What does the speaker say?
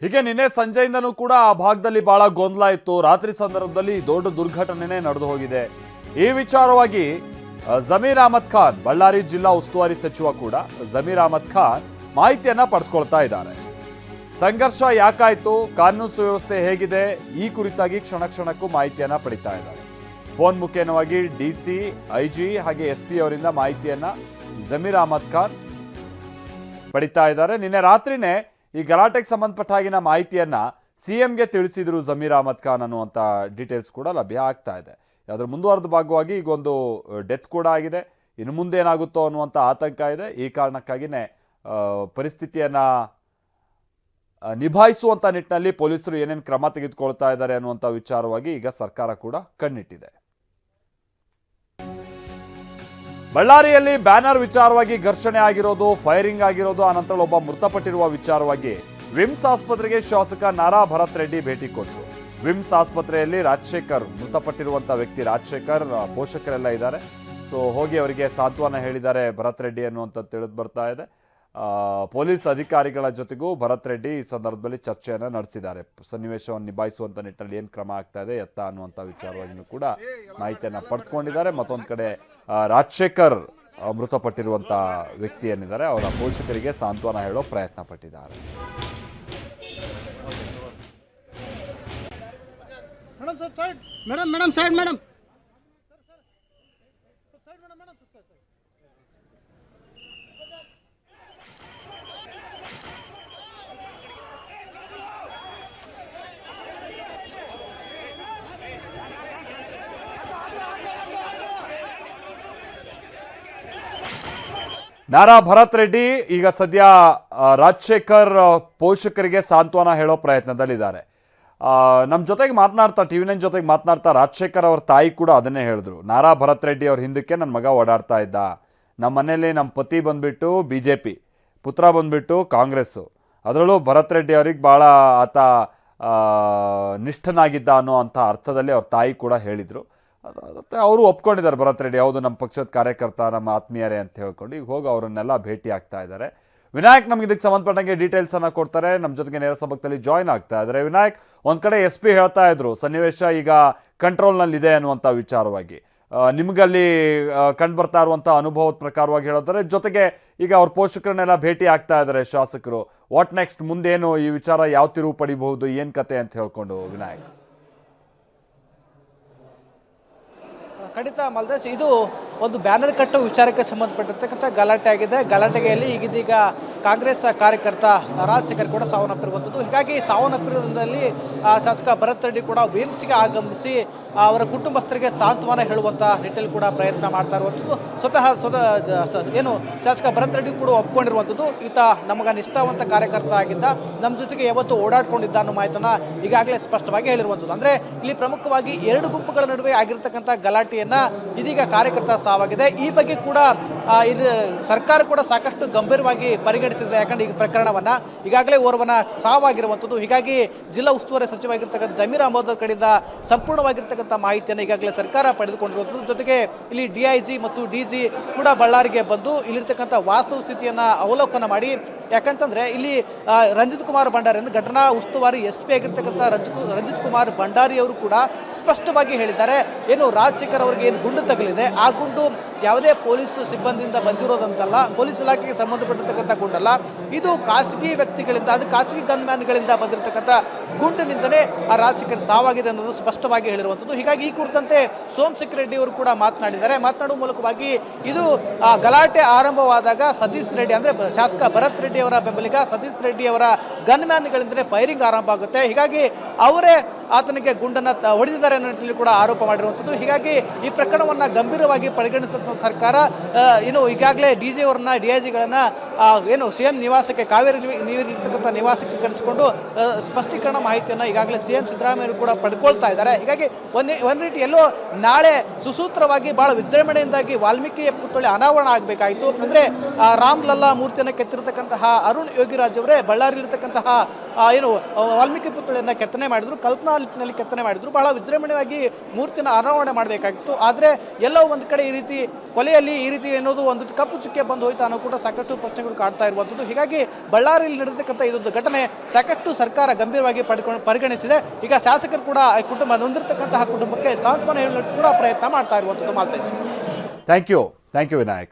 ಹೀಗೆ ನಿನ್ನೆ ಸಂಜೆಯಿಂದನೂ ಕೂಡ ಆ ಭಾಗದಲ್ಲಿ ಬಹಳ ಗೊಂದಲ ಇತ್ತು. ರಾತ್ರಿ ಸಂದರ್ಭದಲ್ಲಿ ದೊಡ್ಡ ದುರ್ಘಟನೆ ನಡೆದು ಹೋಗಿದೆ. ಈ ವಿಚಾರವಾಗಿ ಜಮೀರ್ ಅಹಮದ್ ಖಾನ್, ಬಳ್ಳಾರಿ ಜಿಲ್ಲಾ ಉಸ್ತುವಾರಿ ಸಚಿವ ಕೂಡ ಜಮೀರ್ ಅಹಮದ್ ಖಾನ್ ಮಾಹಿತಿಯನ್ನ ಪಡೆದುಕೊಳ್ತಾ ಇದ್ದಾರೆ. ಸಂಘರ್ಷ ಯಾಕಾಯ್ತು, ಕಾನೂನು ಸುವ್ಯವಸ್ಥೆ ಹೇಗಿದೆ, ಈ ಕುರಿತಾಗಿ ಕ್ಷಣ ಕ್ಷಣಕ್ಕೂ ಮಾಹಿತಿಯನ್ನ ಪಡಿತಾ ಇದ್ದಾರೆ. ಫೋನ್ ಮುಖೇನವಾಗಿ ಡಿಸಿ, ಐಜಿ ಹಾಗೆ ಎಸ್ಪಿ ಅವರಿಂದ ಮಾಹಿತಿಯನ್ನ ಜಮೀರ್ ಅಹಮದ್ ಖಾನ್ ಪಡಿತಾ ಇದ್ದಾರೆ. ನಿನ್ನೆ ರಾತ್ರಿನೇ ಈ ಗಲಾಟೆಗೆ ಸಂಬಂಧಪಟ್ಟ ಹಾಗಿನ ಮಾಹಿತಿಯನ್ನ ಸಿಎಂಗೆ ತಿಳಿಸಿದ್ರು ಜಮೀರ್ ಅಹಮದ್ ಖಾನ್ ಅನ್ನುವಂಥ ಡೀಟೇಲ್ಸ್ ಕೂಡ ಲಭ್ಯ ಆಗ್ತಾ ಇದೆ. ಅದರ ಮುಂದುವರೆದ ಭಾಗವಾಗಿ ಈಗೊಂದು ಡೆತ್ ಕೂಡ ಆಗಿದೆ. ಇನ್ನು ಮುಂದೆ ಏನಾಗುತ್ತೋ ಅನ್ನುವಂಥ ಆತಂಕ ಇದೆ. ಈ ಕಾರಣಕ್ಕಾಗಿಯೇ ಪರಿಸ್ಥಿತಿಯನ್ನ ನಿಭಾಯಿಸುವಂಥ ನಿಟ್ಟಿನಲ್ಲಿ ಪೊಲೀಸರು ಏನೇನು ಕ್ರಮ ತೆಗೆದುಕೊಳ್ತಾ ಇದ್ದಾರೆ ಅನ್ನುವಂಥ ವಿಚಾರವಾಗಿ ಈಗ ಸರ್ಕಾರ ಕೂಡ ಕಣ್ಣಿಟ್ಟಿದೆ. ಬಳ್ಳಾರಿಯಲ್ಲಿ ಬ್ಯಾನರ್ ವಿಚಾರವಾಗಿ ಘರ್ಷಣೆ ಆಗಿರೋದು, ಫೈರಿಂಗ್ ಆಗಿರೋದು, ಆನಂತರ ಒಬ್ಬ ಮೃತಪಟ್ಟಿರುವ ವಿಚಾರವಾಗಿ ವಿಮ್ಸ್ ಆಸ್ಪತ್ರೆಗೆ ಶಾಸಕ ನಾರಾ ಭರತ್ ರೆಡ್ಡಿ ಭೇಟಿ ಕೊಟ್ಟರು. ವಿಮ್ಸ್ ಆಸ್ಪತ್ರೆಯಲ್ಲಿ ರಾಜಶೇಖರ್, ಮೃತಪಟ್ಟಿರುವಂಥ ವ್ಯಕ್ತಿ ರಾಜಶೇಖರ್ ಪೋಷಕರೆಲ್ಲ ಇದ್ದಾರೆ. ಸೊ ಹೋಗಿ ಅವರಿಗೆ ಸಾಂತ್ವನ ಹೇಳಿದ್ದಾರೆ ಭರತ್ ರೆಡ್ಡಿ ಅನ್ನುವಂಥದ್ದು ತಿಳಿದು ಬರ್ತಾ ಇದೆ. ಪೊಲೀಸ್ ಅಧಿಕಾರಿಗಳ ಜೊತೆಗೂ ಭರತ್ ರೆಡ್ಡಿ ಈ ಸಂದರ್ಭದಲ್ಲಿ ಚರ್ಚೆಯನ್ನು ನಡೆಸಿದ್ದಾರೆ. ಸನ್ನಿವೇಶವನ್ನು ನಿಭಾಯಿಸುವಂಥ ನಿಟ್ಟಿನಲ್ಲಿ ಏನು ಕ್ರಮ ಆಗ್ತಾ ಇದೆ ಎತ್ತ ಅನ್ನುವಂಥ ವಿಚಾರವಾಗಿಯೂ ಕೂಡ ಮಾಹಿತಿಯನ್ನು ಪಡೆದುಕೊಂಡಿದ್ದಾರೆ. ಮತ್ತೊಂದು ಕಡೆ ರಾಜಶೇಖರ್ ಮೃತಪಟ್ಟಿರುವಂಥ ವ್ಯಕ್ತಿ ಏನಿದ್ದಾರೆ ಅವರ ಪೋಷಕರಿಗೆ ಸಾಂತ್ವನ ಹೇಳೋ ಪ್ರಯತ್ನ ಪಟ್ಟಿದ್ದಾರೆ. ನಾರಾ ಭರತ್ ರೆಡ್ಡಿ ಈಗ ಸದ್ಯ ರಾಜಶೇಖರ್ ಪೋಷಕರಿಗೆ ಸಾಂತ್ವನ ಹೇಳೋ ಪ್ರಯತ್ನದಲ್ಲಿದ್ದಾರೆ. ನಮ್ಮ ಜೊತೆಗೆ ಮಾತನಾಡ್ತಾ, TV9 ಜೊತೆಗೆ ಮಾತನಾಡ್ತಾ ರಾಜಶೇಖರ್ ಅವ್ರ ತಾಯಿ ಕೂಡ ಅದನ್ನೇ ಹೇಳಿದ್ರು. ನಾರಾ ಭರತ್ ರೆಡ್ಡಿ ಅವ್ರ ಹಿಂದಕ್ಕೆ ನನ್ನ ಮಗ ಓಡಾಡ್ತಾ ಇದ್ದ, ನಮ್ಮ ಮನೇಲಿ ನಮ್ಮ ಪತಿ ಬಂದ್ಬಿಟ್ಟು BJP, ಪುತ್ರ ಬಂದ್ಬಿಟ್ಟು ಕಾಂಗ್ರೆಸ್ಸು, ಅದರಲ್ಲೂ ಭರತ್ ರೆಡ್ಡಿ ಅವ್ರಿಗೆ ಭಾಳ ಆತ ನಿಷ್ಠನಾಗಿದ್ದ ಅನ್ನೋ ಅಂಥ ಅರ್ಥದಲ್ಲಿ ಅವ್ರ ತಾಯಿ ಕೂಡ ಹೇಳಿದರು. ಮತ್ತು ಅವರು ಒಪ್ಕೊಂಡಿದ್ದಾರೆ ಭರತ್ ರೆಡ್ಡಿ, ಹೌದು ನಮ್ಮ ಪಕ್ಷದ ಕಾರ್ಯಕರ್ತ, ನಮ್ಮ ಆತ್ಮೀಯರೇ ಅಂತ ಹೇಳ್ಕೊಂಡು ಈಗ ಹೋಗಿ ಅವರನ್ನೆಲ್ಲ ಭೇಟಿ ಆಗ್ತಾ ಇದ್ದಾರೆ. ವಿನಾಯಕ್ ನಮ್ಗೆ ಇದಕ್ಕೆ ಸಂಬಂಧಪಟ್ಟಂಗೆ ಡೀಟೇಲ್ಸನ್ನು ಕೊಡ್ತಾರೆ, ನಮ್ಮ ಜೊತೆಗೆ ನೇರ ಸಂಪರ್ಕದಲ್ಲಿ ಜಾಯ್ನ್ ಆಗ್ತಾ ಇದ್ದಾರೆ. ವಿನಾಯಕ್, ಒಂದು ಕಡೆ SP ಹೇಳ್ತಾ ಇದ್ರು ಸನ್ನಿವೇಶ ಈಗ ಕಂಟ್ರೋಲ್ನಲ್ಲಿದೆ ಅನ್ನುವಂಥ ವಿಚಾರವಾಗಿ, ನಿಮಗಲ್ಲಿ ಕಂಡು ಬರ್ತಾ ಇರುವಂಥ ಅನುಭವದ ಪ್ರಕಾರವಾಗಿ ಹೇಳಿದ್ರೆ, ಜೊತೆಗೆ ಈಗ ಅವ್ರ ಪೋಷಕರನ್ನೆಲ್ಲ ಭೇಟಿ ಆಗ್ತಾ ಇದ್ದಾರೆ ಶಾಸಕರು. ವಾಟ್ ನೆಕ್ಸ್ಟ್, ಮುಂದೇನು ಈ ವಿಚಾರ ಯಾವ ತಿರುವು ಪಡಿಬಹುದು, ಏನು ಕತೆ ಅಂತ ಹೇಳ್ಕೊಂಡು ವಿನಾಯಕ್? ಖಂಡಿತ ಮಲ್ದೇಶ್, ಇದು ಒಂದು ಬ್ಯಾನರ್ ಕಟ್ಟುವ ವಿಚಾರಕ್ಕೆ ಸಂಬಂಧಪಟ್ಟಿರ್ತಕ್ಕಂಥ ಗಲಾಟೆ ಆಗಿದೆ. ಗಲಾಟೆಯಲ್ಲಿ ಈಗಿದೀಗ ಕಾಂಗ್ರೆಸ್ ಕಾರ್ಯಕರ್ತ ರಾಜಶೇಖರ್ ಕೂಡ ಸಾವನ್ನಪ್ಪಿರುವಂಥದ್ದು. ಹೀಗಾಗಿ ಸಾವನ್ನಪ್ಪಿರುವುದರಲ್ಲಿ ಶಾಸಕ ಭರತ್ ರೆಡ್ಡಿ ಕೂಡ ವಿಮ್ಸ್ಗೆ ಆಗಮಿಸಿ ಅವರ ಕುಟುಂಬಸ್ಥರಿಗೆ ಸಾಂತ್ವನ ಹೇಳುವಂಥ ನಿಟ್ಟಲ್ಲಿ ಕೂಡ ಪ್ರಯತ್ನ ಮಾಡ್ತಾ ಇರುವಂಥದ್ದು. ಸ್ವತಃ ಏನು ಶಾಸಕ ಭರತ್ ರೆಡ್ಡಿ ಕೂಡ ಒಪ್ಕೊಂಡಿರುವಂಥದ್ದು. ಈತ ನಮಗೆ ನಿಷ್ಠಾವಂತ ಕಾರ್ಯಕರ್ತ ಆಗಿದ್ದ, ನಮ್ಮ ಜೊತೆಗೆ ಯಾವತ್ತು ಓಡಾಡ್ಕೊಂಡಿದ್ದ ಅನ್ನೋ ಮಾಹಿತಿಯನ್ನು ಈಗಾಗಲೇ ಸ್ಪಷ್ಟವಾಗಿ ಹೇಳಿರುವಂಥದ್ದು. ಅಂದರೆ ಇಲ್ಲಿ ಪ್ರಮುಖವಾಗಿ ಎರಡು ಗುಂಪುಗಳ ನಡುವೆ ಆಗಿರ್ತಕ್ಕಂಥ ಗಲಾಟೆಯನ್ನು ಇದೀಗ ಕಾರ್ಯಕರ್ತ ಸಾವಾಗಿದೆ. ಈ ಬಗ್ಗೆ ಕೂಡ ಇದು ಸರ್ಕಾರ ಕೂಡ ಸಾಕಷ್ಟು ಗಂಭೀರವಾಗಿ ಪರಿಗಣಿಸಿದೆ. ಯಾಕಂದ್ರೆ ಈ ಪ್ರಕರಣವನ್ನು ಈಗಾಗಲೇ ಓರ್ವನ ಸಾವಾಗಿರುವಂಥದ್ದು. ಹೀಗಾಗಿ ಜಿಲ್ಲಾ ಉಸ್ತುವಾರಿ ಸಚಿವರಾಗಿರ್ತಕ್ಕಂಥ ಜಮೀರ್ ಅಹಮದ್ ಕಡೆಯಿಂದ ಸಂಪೂರ್ಣವಾಗಿರ್ತಕ್ಕಂಥ ಮಾಹಿತಿಯನ್ನು ಈಗಾಗಲೇ ಸರ್ಕಾರ ಪಡೆದುಕೊಂಡಿರುವಂಥದ್ದು. ಜೊತೆಗೆ ಇಲ್ಲಿ DIG ಮತ್ತು DG ಕೂಡ ಬಳ್ಳಾರಿಗೆ ಬಂದು ಇಲ್ಲಿರ್ತಕ್ಕಂಥ ವಾಸ್ತುಸ್ಥಿತಿಯನ್ನು ಅವಲೋಕನ ಮಾಡಿ, ಯಾಕಂತಂದ್ರೆ ಇಲ್ಲಿ ರಂಜಿತ್ ಕುಮಾರ್ ಭಂಡಾರಿ ಅಂದರೆ ಘಟನಾ ಉಸ್ತುವಾರಿ SP ಆಗಿರ್ತಕ್ಕಂಥ ರಂಜಿತ್ ಕುಮಾರ್ ಭಂಡಾರಿ ಅವರು ಕೂಡ ಸ್ಪಷ್ಟವಾಗಿ ಹೇಳಿದ್ದಾರೆ, ಏನು ರಾಜಶೇಖರ್ ಅವರಿಗೆ ಏನು ಗುಂಡು ತಗಲಿದೆ, ಆ ಗುಂಡು ಯಾವುದೇ ಪೊಲೀಸ್ ಸಿಬ್ಬಂದಿಯಿಂದ ಬಂದಿರೋದಂತಲ್ಲ, ಪೊಲೀಸ್ ಇಲಾಖೆಗೆ ಸಂಬಂಧಪಟ್ಟಿರ್ತಕ್ಕಂಥ ಗುಂಡಲ್ಲ, ಇದು ಖಾಸಗಿ ವ್ಯಕ್ತಿಗಳಿಂದ, ಅದು ಖಾಸಗಿ ಗನ್ಮ್ಯಾನ್ಗಳಿಂದ ಬಂದಿರತಕ್ಕಂಥ ಗುಂಡಿನಿಂದಲೇ ಆ ರಾಜಶೇಖರ್ ಸಾವಾಗಿದೆ ಅನ್ನೋದು ಸ್ಪಷ್ಟವಾಗಿ ಹೇಳಿರುವಂಥದ್ದು. ಹೀಗಾಗಿ ಈ ಕುರಿತಂತೆ ಸೋಮಶೇಖರ್ ರೆಡ್ಡಿ ಅವರು ಕೂಡ ಮಾತನಾಡಿದ್ದಾರೆ. ಮಾತನಾಡುವ ಮೂಲಕವಾಗಿ ಇದು ಗಲಾಟೆ ಆರಂಭವಾದಾಗ ಸತೀಶ್ ರೆಡ್ಡಿ ಅಂದರೆ ಶಾಸಕ ಭರತ್ ರೆಡ್ಡಿ ಅವರ ಬೆಂಬಲಿಗ ಸತೀಶ್ ರೆಡ್ಡಿ ಅವರ ಗನ್ಮ್ಯಾನ್ಗಳಿಂದಲೇ ಫೈರಿಂಗ್ ಆರಂಭ ಆಗುತ್ತೆ. ಹೀಗಾಗಿ ಅವರೇ ಆತನಿಗೆ ಗುಂಡನ್ನು ಹೊಡೆದಿದ್ದಾರೆ ಅನ್ನೋ ನಿಟ್ಟಿನಲ್ಲಿ ಕೂಡ ಆರೋಪ ಮಾಡಿರುವಂಥದ್ದು. ಹೀಗಾಗಿ ಈ ಪ್ರಕರಣವನ್ನು ಗಂಭೀರವಾಗಿ ಪರಿಗಣಿಸಿದ ಸರ್ಕಾರ ಏನು ಈಗಾಗಲೇ DG ಅವರನ್ನ DIGಗಳನ್ನ ಏನು CM ನಿವಾಸಕ್ಕೆ, ಕಾವೇರಿ ನೀರಿರ್ತಕ್ಕಂಥ ನಿವಾಸಕ್ಕೆ ಕರೆಸಿಕೊಂಡು ಸ್ಪಷ್ಟೀಕರಣ ಮಾಹಿತಿಯನ್ನು ಈಗಾಗಲೇ CM ಸಿದ್ದರಾಮಯ್ಯ ಕೂಡ ಪಡ್ಕೊಳ್ತಾ ಇದ್ದಾರೆ. ಹೀಗಾಗಿ ಒಂದು ರೀತಿ ಎಲ್ಲೋ ನಾಳೆ ಸುಸೂತ್ರವಾಗಿ ಬಹಳ ವಿಜೃಂಭಣೆಯಿಂದಾಗಿ ವಾಲ್ಮೀಕಿ ಪುತ್ಥಳಿ ಅನಾವರಣ ಆಗಬೇಕಾಯಿತು. ಅಂದರೆ ರಾಮ್ಲಲ್ಲಾ ಮೂರ್ತಿಯನ್ನು ಕೆತ್ತಿರತಕ್ಕಂತಹ ಅರುಣ್ ಯೋಗಿರಾಜ್ ಅವರೇ ಬಳ್ಳಾರಿಯಲ್ಲಿರ್ತಕ್ಕಂತಹ ಏನು ವಾಲ್ಮೀಕಿ ಪುತ್ಥಳಿಯನ್ನು ಕೆತ್ತನೆ ಮಾಡಿದ್ರು, ಕಲ್ಪನಾ ನಿಟ್ಟಿನಲ್ಲಿ ಕೆತ್ತನೆ ಮಾಡಿದ್ರು. ಬಹಳ ವಿಜೃಂಭಣೆಯಾಗಿ ಮೂರ್ತಿನ ಅನಾವರಣೆ ಮಾಡಬೇಕಾಗಿತ್ತು. ಆದರೆ ಎಲ್ಲೋ ಒಂದು ಕಡೆ ಈ ರೀತಿ ಕೊಲೆಯಲ್ಲಿ ಈ ರೀತಿ ಅನ್ನೋದು ಒಂದು ಕಪ್ಪು ಚುಕ್ಕೆ ಬಂದು ಹೋಯ್ತು ಅನ್ನೋ ಕೂಡ ಸಾಕಷ್ಟು ಪ್ರಶ್ನೆಗಳು ಕಾಡ್ತಾ ಇರುವಂಥದ್ದು. ಹೀಗಾಗಿ ಬಳ್ಳಾರಿಯಲ್ಲಿ ನಡೆದಕ್ಕಂಥ ಇದೊಂದು ಘಟನೆ ಸಾಕಷ್ಟು ಸರ್ಕಾರ ಗಂಭೀರವಾಗಿ ಪರಿಗಣಿಸಿದೆ. ಈಗ ಶಾಸಕರು ಕೂಡ ಕುಟುಂಬ ನೊಂದಿರ್ತಕ್ಕಂತಹ ಕುಟುಂಬಕ್ಕೆ ಸಾಂತ್ವನ ಹೇಳಲು ಕೂಡ ಪ್ರಯತ್ನ ಮಾಡ್ತಾ ಇರುವಂಥದ್ದು. Maltesh, thank you Vinayak.